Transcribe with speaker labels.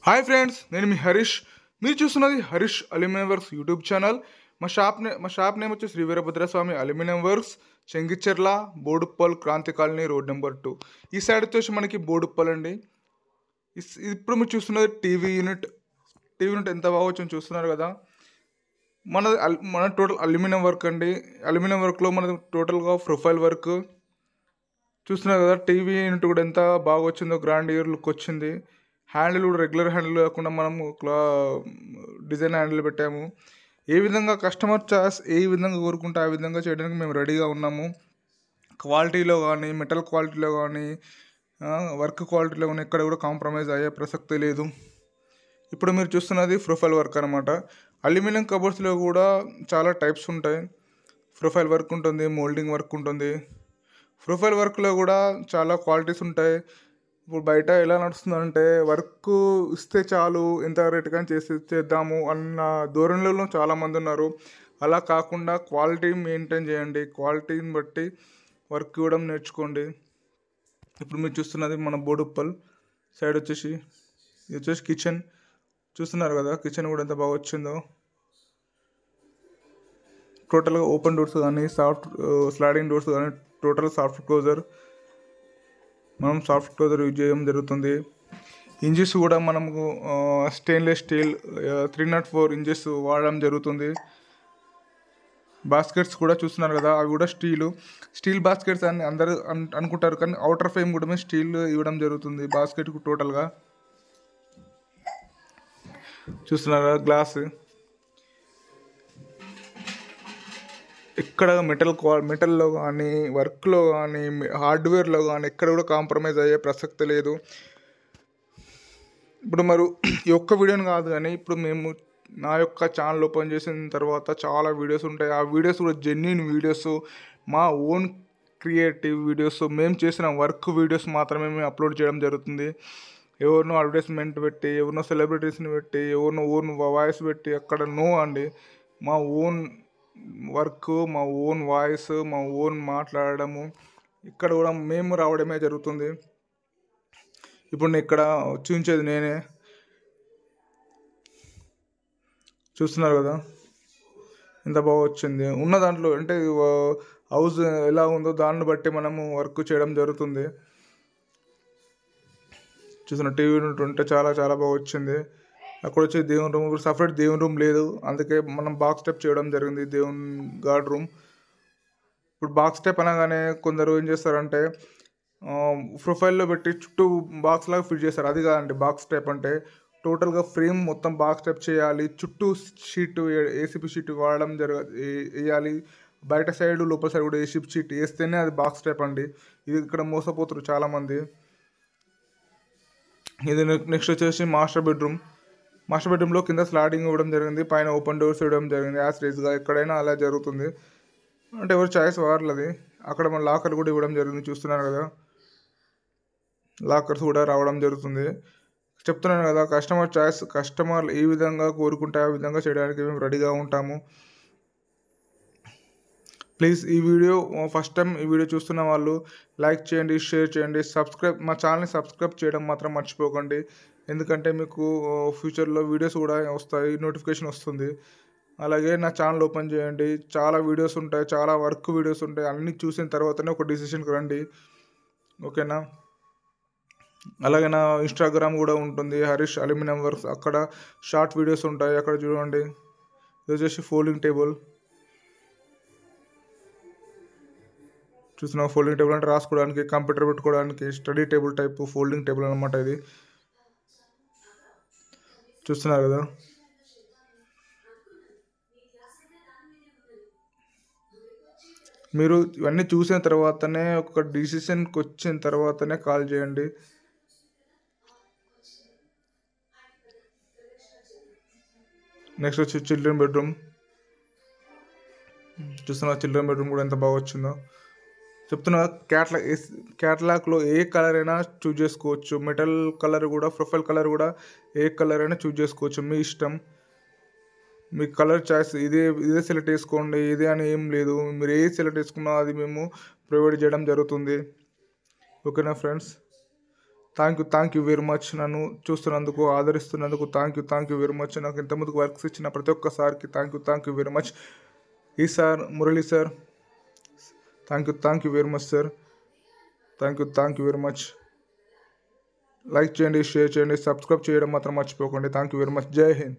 Speaker 1: Hi friends, నేను మీ హరీష్. మీరు చూస్తున్నది Harish aluminium works YouTube channel. మా షాప్ నేమ్ వచ్చి Shri Veerabhadraswamy aluminium works, Chengicherla, Boduppal, Kranthi colony, road number 2. ఈ సైడ్ వచ్చేసి మనకి బోడుప్పల్ అండి. ఇప్పుడు మీరు చూస్తున్నది టీవీ యూనిట్. టీవీ యూనిట్ ఎంత బాగా వచ్చిందో చూస్తున్నారు కదా. మన టోటల్ అల్యూమినియం వర్క్ అండి. అల్యూమినియం వర్క్లో మన టోటల్గా ప్రొఫైల్ వర్క్ చూస్తున్నారు కదా. టీవీ యూనిట్ కూడా ఎంత బాగా వచ్చిందో, గ్రాండ్ ఇయర్ లుక్ వచ్చింది. హ్యాండిల్ కూడా రెగ్యులర్ హ్యాండిల్ కాకుండా మనము డిజైన్ హ్యాండిల్ పెట్టాము. ఏ విధంగా కస్టమర్ చాయిస్ ఏ విధంగా కోరుకుంటే ఆ విధంగా చేయడానికి మేము రెడీగా ఉన్నాము. క్వాలిటీలో కానీ, మెటల్ క్వాలిటీలో కానీ, వర్క్ క్వాలిటీలో కానీ ఎక్కడ కూడా కాంప్రమైజ్ అయ్యే ప్రసక్తి లేదు. ఇప్పుడు మీరు చూస్తున్నది ప్రొఫైల్ వర్క్ అనమాట. అల్యూమినియం కబోర్డ్స్లో కూడా చాలా టైప్స్ ఉంటాయి. ప్రొఫైల్ వర్క్ ఉంటుంది, మోల్డింగ్ వర్క్ ఉంటుంది. ప్రొఫైల్ వర్క్లో కూడా చాలా క్వాలిటీస్ ఉంటాయి. ఇప్పుడు బయట ఎలా నడుస్తుందంటే, వర్క్ ఇస్తే చాలు, ఎంత రేట్ కానీ చేద్దాము అన్న ధోరణిలో చాలామంది ఉన్నారు. అలా కాకుండా క్వాలిటీ మెయింటైన్ చేయండి. క్వాలిటీని బట్టి వర్క్ ఇవ్వడం నేర్చుకోండి. ఇప్పుడు మీరు చూస్తున్నది మన బోడుప్పల్ సైడ్ వచ్చేసి, ఇది వచ్చేసి కిచెన్ చూస్తున్నారు కదా. కిచెన్ కూడా ఎంత బాగా వచ్చిందో. టోటల్గా ఓపెన్ డోర్స్ కానీ, స్లైడింగ్ డోర్స్ కానీ, టోటల్ సాఫ్ట్ క్లోజర్, మనం సాఫ్ట్ క్లోజర్ యూజ్ చేయడం జరుగుతుంది. ఇంజిన్స్ కూడా మనము స్టెయిన్లెస్ స్టీల్ 304 ఇంచెస్ వాడడం జరుగుతుంది. బాస్కెట్స్ కూడా చూస్తున్నారు కదా, అవి కూడా స్టీల్ బాస్కెట్స్ అని అందరూ అనుకుంటారు, కానీ అవుటర్ ఫ్రేమ్ కూడా మేము స్టీల్ ఇవ్వడం జరుగుతుంది బాస్కెట్కు. టోటల్గా చూస్తున్నారు కదా, గ్లాస్. ఎక్కడ మెటల్లో కానీ, వర్క్లో కానీ, హార్డ్వేర్లో కానీ ఎక్కడ కూడా కాంప్రమైజ్ అయ్యే ప్రసక్తి లేదు. ఇప్పుడు మరి ఈ ఒక్క వీడియోని కాదు కానీ, ఇప్పుడు మేము నా యొక్క ఛానల్ ఓపెన్ చేసిన తర్వాత చాలా వీడియోస్ ఉంటాయి. ఆ వీడియోస్ కూడా జెన్యూన్ వీడియోస్, మా ఓన్ క్రియేటివ్ వీడియోస్, మేము చేసిన వర్క్ వీడియోస్ మాత్రమే మేము అప్లోడ్ చేయడం జరుగుతుంది. ఎవరినో అడ్వర్టైజ్మెంట్ పెట్టి, ఎవరినో సెలబ్రిటీస్ని పెట్టి, ఎవరినో ఓన్ వాయిస్ పెట్టి అక్కడ నో అండి. మా ఓన్ వర్క్, మా ఓన్ వాయిస్, మా ఓన్ మాట్లాడడము, ఇక్కడ కూడా మేము రావడమే జరుగుతుంది. ఇప్పుడు నేను ఇక్కడ చూపించేది నేనే. చూస్తున్నారు కదా ఎంత బాగా వచ్చింది. ఉన్న దాంట్లో అంటే హౌస్ ఎలా ఉందో దాన్ని బట్టి మనము వర్క్ చేయడం జరుగుతుంది. చూసిన టీవీ ఉంటే చాలా చాలా బాగా వచ్చింది. అక్కడ వచ్చి దేవుని రూమ్, ఇప్పుడు సపరేట్ దేవుని రూమ్ లేదు, అందుకే మనం బాక్స్ స్టెప్ చేయడం జరిగింది. దేవుని గాడ్ రూమ్. ఇప్పుడు బాక్స్ స్టెప్ అనగానే కొందరు ఏం చేస్తారంటే, ప్రొఫైల్లో పెట్టి చుట్టూ బాక్స్ లాగా ఫిట్ చేస్తారు. అది కాదండి బాక్స్ స్టెప్ అంటే. టోటల్గా ఫ్రేమ్ మొత్తం బాక్స్ స్టెప్ చేయాలి. చుట్టూ షీట్, ఏసీపీ షీట్ వాడడం వేయాలి. బయట సైడ్, లోపల సైడ్ కూడా ఏసీపీ షీట్ వేస్తేనే అది బాక్స్ స్టెప్ అండి. ఇది ఇక్కడ మోసపోతారు చాలామంది. ఇది నెక్స్ట్ వచ్చేసి మాస్టర్ బెడ్రూమ్లో కింద స్లాడింగ్ ఇవ్వడం జరిగింది, పైన ఓపెన్ డోర్స్ ఇవ్వడం జరిగింది. యాజ్ రేజ్గా ఎక్కడైనా అలా జరుగుతుంది, అంటే ఎవరు చాయిస్ వారలది. అక్కడ మన లాకర్ కూడా ఇవ్వడం జరిగింది, చూస్తున్నారు కదా. లాకర్స్ కూడా రావడం జరుగుతుంది. చెప్తున్నాను కదా, కస్టమర్ చాయిస్, కస్టమర్ ఏ విధంగా కోరుకుంటే ఆ విధంగా చేయడానికి మేము రెడీగా ఉంటాము. ప్లీజ్ ఈ వీడియో ఫస్ట్ టైం ఈ వీడియో చూస్తున్న వాళ్ళు లైక్ చేయండి, షేర్ చేయండి, మా ఛానల్ని సబ్స్క్రైబ్ చేయడం మాత్రం మర్చిపోకండి. ఎందుకంటే మీకు ఫ్యూచర్లో వీడియోస్ కూడా వస్తాయి, నోటిఫికేషన్ వస్తుంది. అలాగే నా ఛానల్ ఓపెన్ చేయండి, చాలా వీడియోస్ ఉంటాయి, చాలా వర్క్ వీడియోస్ ఉంటాయి. అన్నీ చూసిన తర్వాతనే ఒక డిసిషన్కి రండి, ఓకేనా. అలాగే నా ఇన్స్టాగ్రామ్ కూడా ఉంటుంది, హరీష్ అల్యూమినియం వర్క్స్. అక్కడ షార్ట్ వీడియోస్ ఉంటాయి, అక్కడ చూడండి. ఇది వచ్చేసి ఫోల్డింగ్ టేబుల్. చూసిన ఫోల్డింగ్ టేబుల్ అంటే రాసుకోవడానికి, కంప్యూటర్ పెట్టుకోవడానికి, study table type folding table అనమాట ఇది. చూస్తున్నారు కదా. మీరు ఇవన్నీ చూసిన తర్వాతనే, ఒక డిసిషన్కి వచ్చిన తర్వాతనే కాల్ చేయండి. నెక్స్ట్ వచ్చి చిల్డ్రన్ బెడ్రూమ్. చూస్తున్నా చిల్డ్రన్ బెడ్రూమ్ కూడా ఎంత బాగా వచ్చిందో. చెప్తున్నా, క్యాటలాగ్లో ఏ కలర్ అయినా చూజ్ చేసుకోవచ్చు. మెటల్ కలర్ కూడా, ప్రొఫైల్ కలర్ కూడా ఏ కలర్ అయినా చూజ్ చేసుకోవచ్చు, మీ ఇష్టం. మీ కలర్ చాయిస్ ఇదే సెలెక్ట్ చేసుకోండి, ఇదే అని ఏం లేదు. మీరు ఏ సెలెక్ట్ చేసుకున్నా అది మేము ప్రొవైడ్ చేయడం జరుగుతుంది, ఓకేనా friends. Thank you very much. నన్ను చూస్తున్నందుకు, ఆదరిస్తున్నందుకు థ్యాంక్ యూ వెరీ మచ్. నాకు ఇంతకుముందుకు వర్క్స్ ఇచ్చిన ప్రతి ఒక్కసారికి థ్యాంక్ యూ వెరీ మచ్. ఈ sir Murali sir, thank you very much sir. Thank you very much. Like చేయండి, షేర్ చేయండి, సబ్స్క్రైబ్ చేయడం మాత్రం మర్చిపోకండి. Thank you very much. జై హింద్.